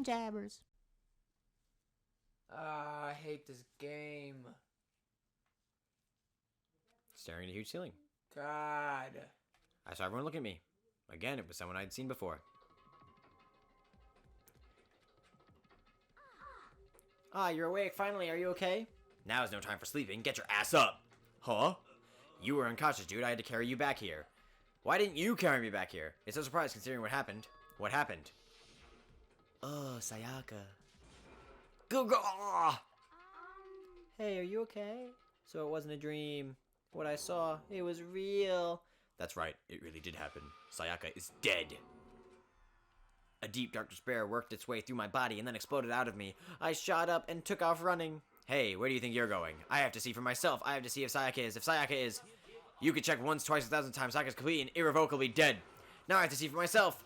jabbers. Ah, I hate this game. Staring at a huge ceiling. God. I saw everyone look at me. Again, it was someone I'd seen before. Ah, you're awake finally. Are you okay? Now is no time for sleeping. Get your ass up. Huh? You were unconscious, dude. I had to carry you back here. Why didn't you carry me back here? It's a surprise considering what happened. What happened? Oh, Sayaka. Go. Hey, are you okay? So it wasn't a dream. What I saw, it was real. That's right, it really did happen. Sayaka is dead. A deep, dark despair worked its way through my body and then exploded out of me. I shot up and took off running. Hey, where do you think you're going? I have to see for myself. I have to see if Sayaka is. If Sayaka is... You could check once, twice, 1,000 times. Sayaka's completely and irrevocably dead. Now I have to see for myself.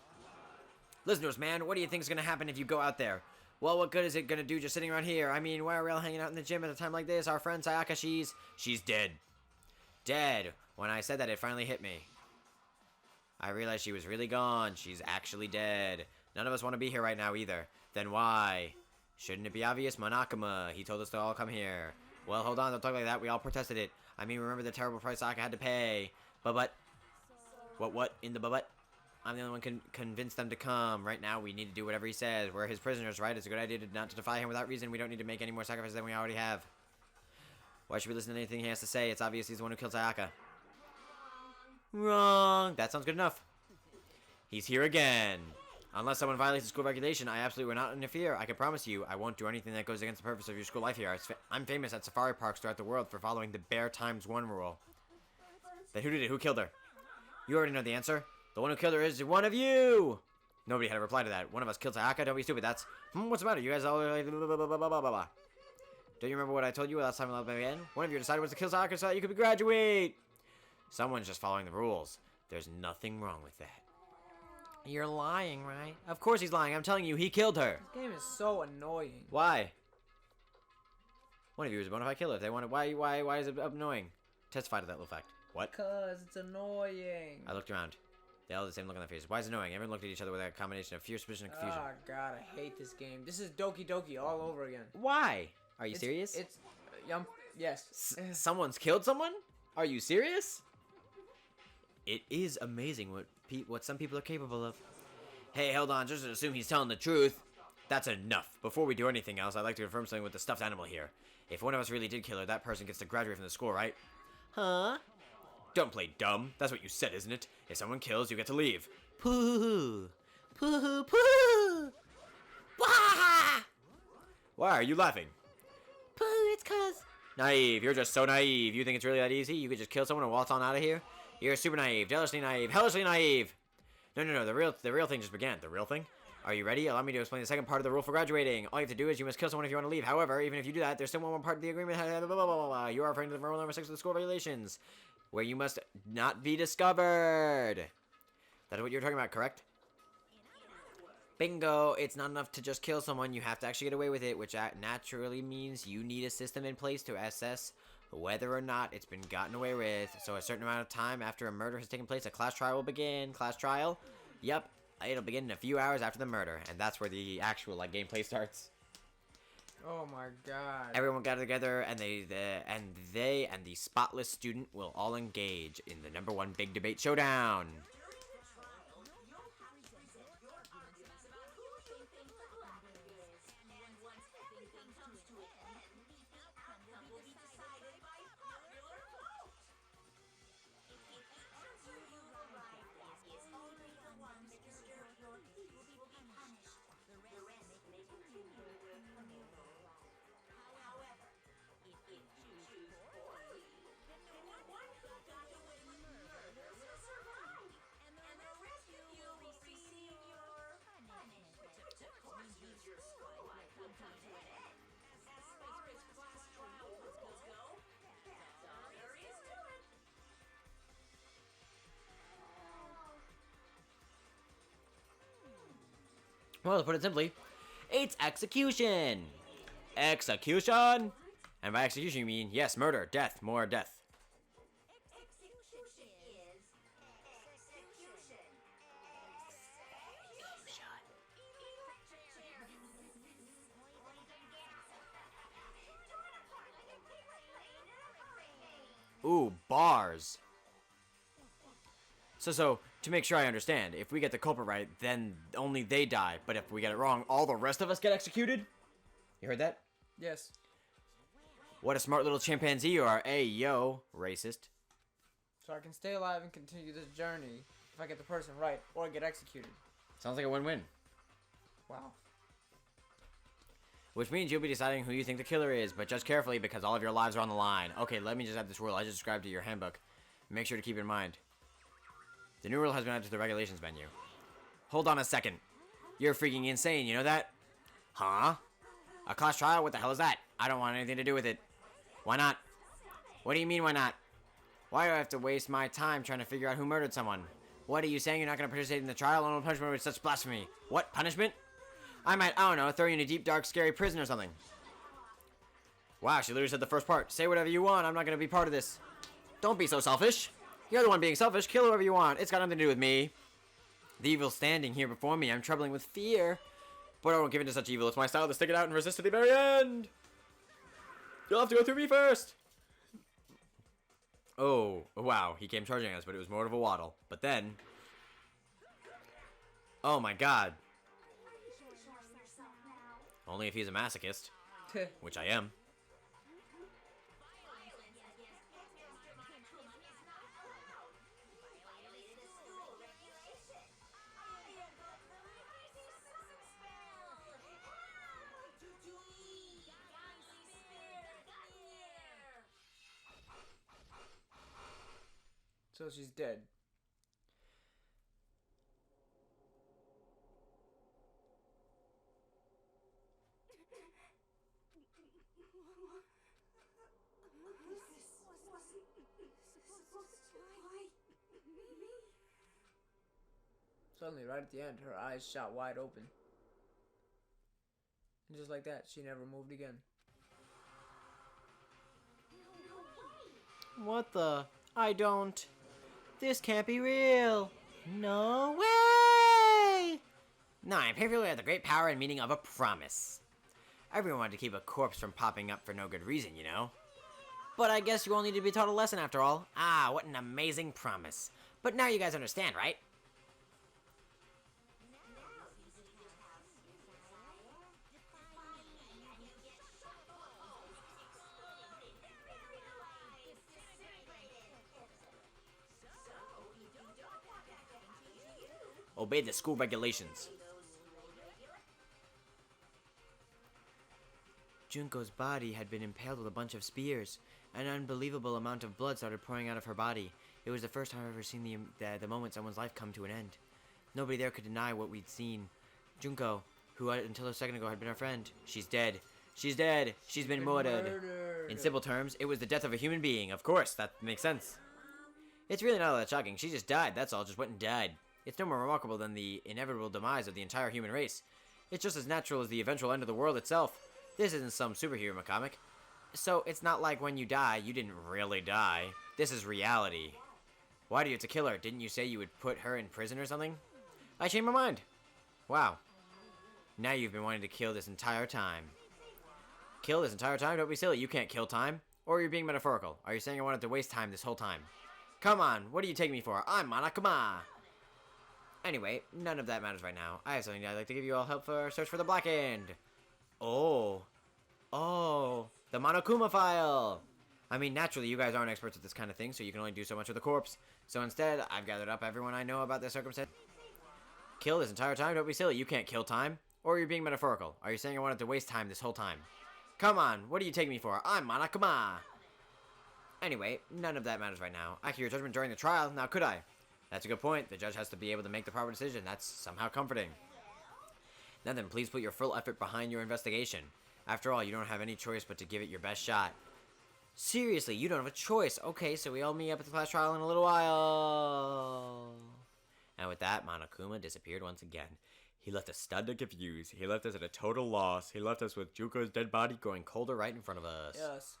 Listen to us, man. What do you think is going to happen if you go out there? Well, what good is it going to do just sitting around here? I mean, why are we all hanging out in the gym at a time like this? Our friend Sayaka, she's dead. Dead. When I said that, it finally hit me. I realized she was really gone. She's actually dead. None of us want to be here right now either. Then why? Shouldn't it be obvious? Monokuma. He told us to all come here. Well, hold on. Don't talk like that. We all protested it. I mean, remember the terrible price Sayaka had to pay. But. What in the but? I'm the only one convinced them to come. Right now, we need to do whatever he says. We're his prisoners, right? It's a good idea not to defy him without reason. We don't need to make any more sacrifices than we already have. Why should we listen to anything he has to say? It's obvious he's the one who killed Sayaka. Wrong. That sounds good enough. He's here again. Unless someone violates the school regulation, I absolutely will not interfere. I can promise you, I won't do anything that goes against the purpose of your school life here. I'm famous at safari parks throughout the world for following the Bear Times 1 rule. Then who did it? Who killed her? You already know the answer. The one who killed her is one of you! Nobody had a reply to that. One of us killed Sayaka? Don't be stupid. That's... what's the matter? You guys all are like... Blah, blah, blah, blah, blah, blah. Don't you remember what I told you last time I began? One of you decided was to kill Sayaka so that you could graduate! Someone's just following the rules. There's nothing wrong with that. You're lying, right? Of course he's lying. I'm telling you, he killed her. This game is so annoying. Why? One of you is a bona fide killer. If they want to... Why is it annoying? Testify to that little fact. What? Because it's annoying. I looked around. They all had the same look on their faces. Why is it annoying? Everyone looked at each other with a combination of fear, suspicion, and confusion. Oh, God, I hate this game. This is Doki Doki all over again. Why? Are you serious? Yes. Someone's killed someone? Are you serious? It is amazing what some people are capable of. Hey, hold on. Just assume he's telling the truth. That's enough. Before we do anything else, I'd like to confirm something with the stuffed animal here. If one of us really did kill her, that person gets to graduate from the school, right? Huh? Don't play dumb. That's what you said, isn't it? If someone kills, you get to leave. Pooh. Pooh. Pooh. Wah! Why are you laughing? Pooh, it's cause... Naive. You're just so naive. You think it's really that easy? You could just kill someone and waltz on out of here? You're super naive. Jealously naive. Hellishly naive. No. The real thing just began. The real thing? Are you ready? Allow me to explain the second part of the rule for graduating. All you have to do is you must kill someone if you want to leave. However, even if you do that, there's still one more part of the agreement. Blah, blah, blah, blah. You are referring to the rule number 6 of the school regulations, where you must not be discovered. That is what you're talking about, correct? Bingo. It's not enough to just kill someone. You have to actually get away with it, which naturally means you need a system in place to assess whether or not it's been gotten away with. So a certain amount of time after a murder has taken place, a class trial will begin. Class trial? Yep. It'll begin in a few hours after the murder, and that's where the actual gameplay starts. Oh my God. Everyone gather together, and they and the spotless student will all engage in the #1 big debate showdown. Well, to put it simply, it's execution! Execution? And by execution you mean, yes, murder, death, more death. Ooh, bars. So, to make sure I understand, if we get the culprit right, then only they die. But if we get it wrong, all the rest of us get executed? You heard that? Yes. What a smart little chimpanzee you are. Hey, yo, racist. So I can stay alive and continue this journey if I get the person right or get executed. Sounds like a win-win. Wow. Which means you'll be deciding who you think the killer is, but judge carefully because all of your lives are on the line. Okay, let me just add this rule I just described to your handbook. Make sure to keep it in mind. The new rule has been added to the regulations menu. Hold on a second. You're freaking insane, you know that? Huh? A class trial? What the hell is that? I don't want anything to do with it. Why not? What do you mean, why not? Why do I have to waste my time trying to figure out who murdered someone? What are you saying? You're not going to participate in the trial? No punishment with such blasphemy. What? Punishment? I might, I don't know, throw you in a deep, dark, scary prison or something. Wow, she literally said the first part. Say whatever you want. I'm not going to be part of this. Don't be so selfish. You're the one being selfish. Kill whoever you want. It's got nothing to do with me. The evil standing here before me. I'm troubling with fear. But I won't give in to such evil. It's my style to stick it out and resist to the very end. You'll have to go through me first. Oh, wow. He came charging us, but it was more of a waddle. But then... Oh my god. Only if he's a masochist. Which I am. So she's dead. Suddenly, right at the end, her eyes shot wide open. And just like that, she never moved again. What the? I don't... This can't be real. No way! No, I'm perfectly at the great power and meaning of a promise. Everyone wanted to keep a corpse from popping up for no good reason, you know? But I guess you all need to be taught a lesson after all. Ah, what an amazing promise. But now you guys understand, right? Obey the school regulations. Junko's body had been impaled with a bunch of spears. An unbelievable amount of blood started pouring out of her body. It was the first time I've ever seen the moment someone's life come to an end. Nobody there could deny what we'd seen. Junko, who until a second ago had been our friend, she's dead. She's dead. She's been murdered. In simple terms, it was the death of a human being. Of course, that makes sense. It's really not all that shocking. She just died. That's all. Just went and died. It's no more remarkable than the inevitable demise of the entire human race. It's just as natural as the eventual end of the world itself. This isn't some superhero comic. So it's not like when you die, you didn't really die. This is reality. Why do you have to kill her? Didn't you say you would put her in prison or something? I changed my mind. Wow. Now you've been wanting to kill this entire time. Kill this entire time? Don't be silly. You can't kill time. Or you're being metaphorical. Are you saying I wanted to waste time this whole time? Come on. What do you take me for? I'm Monokuma. Anyway, none of that matters right now. I have something I'd like to give you all help for. Search for the Black End. Oh. Oh. The Monokuma file. I mean, naturally, you guys aren't experts at this kind of thing, so you can only do so much with a corpse. So instead, I've gathered up everyone I know about this circumstance. Kill this entire time? Don't be silly. You can't kill time. Or you're being metaphorical. Are you saying I wanted to waste time this whole time? Come on. What do you take me for? I'm Monokuma. Anyway, none of that matters right now. I hear your judgment during the trial. Now, could I? That's a good point. The judge has to be able to make the proper decision. That's somehow comforting. Now then, please put your full effort behind your investigation. After all, you don't have any choice but to give it your best shot. Seriously, you don't have a choice. Okay, so we all meet up at the class trial in a little while. And with that, Monokuma disappeared once again. He left us stunned and confused. He left us at a total loss. He left us with Junko's dead body growing colder right in front of us. Yes.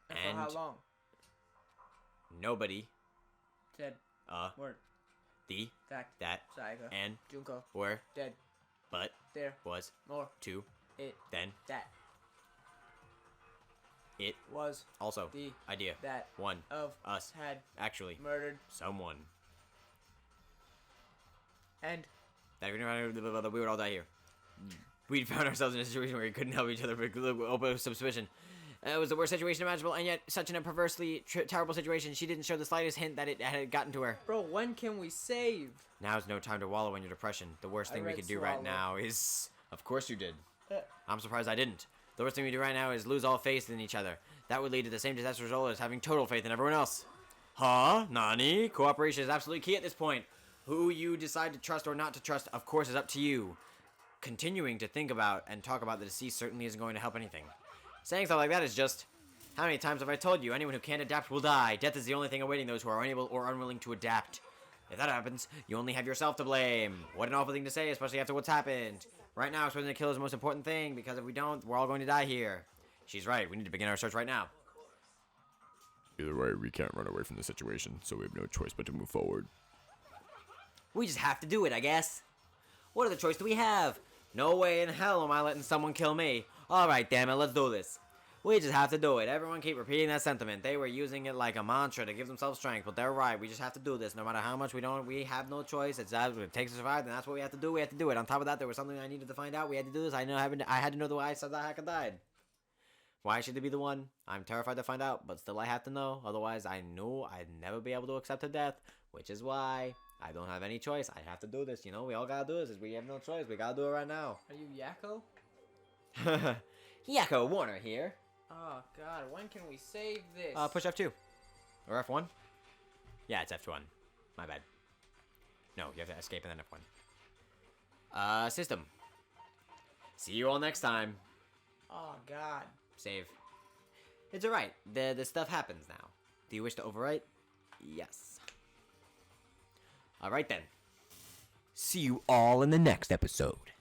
And for how long? Nobody. Dead. Word. The. Fact. That. Sayaka. And. Junko. Were. Dead. But. There. Was. More. To. It. Then. That. It was also the idea that one of us had actually murdered someone. and That we would all die here. We found ourselves in a situation where we couldn't help each other but open suspicion. It was the worst situation imaginable, and yet such a perversely terrible situation. She didn't show the slightest hint that it had gotten to her. bro, when can we save? Now's no time to wallow in your depression. The worst I thing we read could do swallow. right now is... Of course you did. Uh, I'm surprised I didn't. The worst thing we do right now is lose all faith in each other. That would lead to the same disastrous result as having total faith in everyone else. Huh? Nani? Cooperation is absolutely key at this point. Who you decide to trust or not to trust, of course, is up to you. Continuing to think about and talk about the deceased certainly isn't going to help anything. Saying stuff like that is just... How many times have I told you? Anyone who can't adapt will die. Death is the only thing awaiting those who are unable or unwilling to adapt. If that happens, you only have yourself to blame. What an awful thing to say, especially after what's happened. Right now, exposing the killer is the most important thing, because if we don't, we're all going to die here. She's right. We need to begin our search right now. Either way, we can't run away from the situation, so we have no choice but to move forward. We just have to do it, I guess. What other choice do we have? No way in hell am I letting someone kill me. Alright, damn it, let's do this. We just have to do it. Everyone keep repeating that sentiment. They were using it like a mantra to give themselves strength, but they're right. We just have to do this. No matter how much we have no choice. It takes us to survive, and that's what we have to do. We have to do it. On top of that, there was something I needed to find out. We had to do this. I had to know the why Sadaka died. Why should it be the one? I'm terrified to find out, but still I have to know. Otherwise, I knew I'd never be able to accept her death, which is why I don't have any choice. I have to do this. You know, we all gotta do this. We have no choice. We gotta do it right now. Are you Yakko? Yakko Warner here. Oh god, when can we save this? Push F2. Or F1? Yeah, it's F1. My bad. No, you have to escape and then F1. System. See you all next time. Oh god. Save. It's alright. The stuff happens now. Do you wish to overwrite? Yes. Alright then. See you all in the next episode.